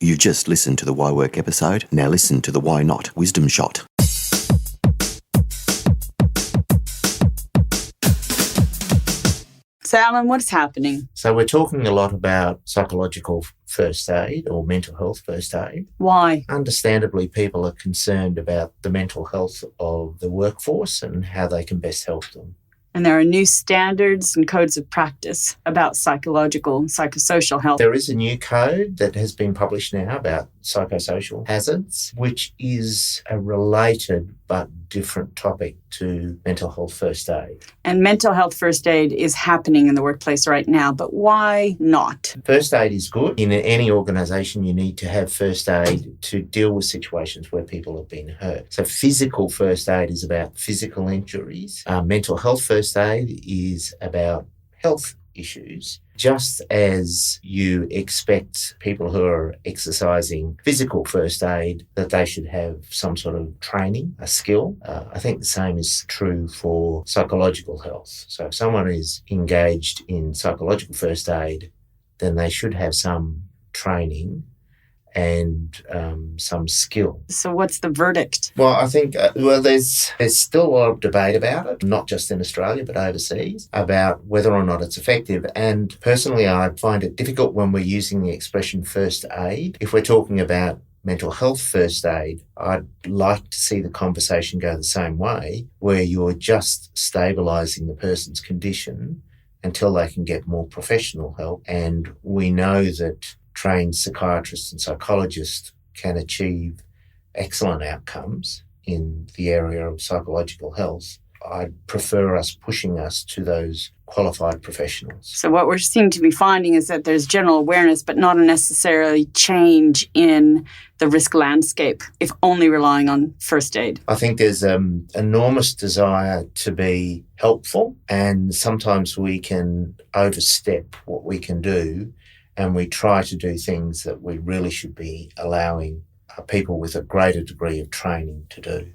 You just listened to the Why Work episode. Now listen to the Why Not Wisdom Shot. So, Alan, what's happening? So we're talking a lot about psychological first aid or mental health first aid. Why? Understandably, people are concerned about the mental health of the workforce and how they can best help them. And there are new standards and codes of practice about psychological and psychosocial health. There is a new code that has been published now about psychosocial hazards, which is a related but different topic to mental health first aid. And mental health first aid is happening in the workplace right now, but why not? First aid is good. In any organisation, you need to have first aid to deal with situations where people have been hurt. So physical first aid is about physical injuries. Mental health first aid is about health issues. Just as you expect people who are exercising physical first aid that they should have some sort of training, a skill, I think the same is true for psychological health. So if someone is engaged in psychological first aid, then they should have some training and some skill. So what's the verdict? Well, I think, there's still a lot of debate about it, not just in Australia, but overseas, about whether or not it's effective. And personally, I find it difficult when we're using the expression first aid. If we're talking about mental health first aid, I'd like to see the conversation go the same way, where you're just stabilising the person's condition until they can get more professional help. And we know that trained psychiatrists and psychologists can achieve excellent outcomes in the area of psychological health. I'd prefer us pushing us to those qualified professionals. So what we're seem to be finding is that there's general awareness, but not a necessarily change in the risk landscape, if only relying on first aid. I think there's enormous desire to be helpful, and sometimes we can overstep what we can do, and we try to do things that we really should be allowing people with a greater degree of training to do.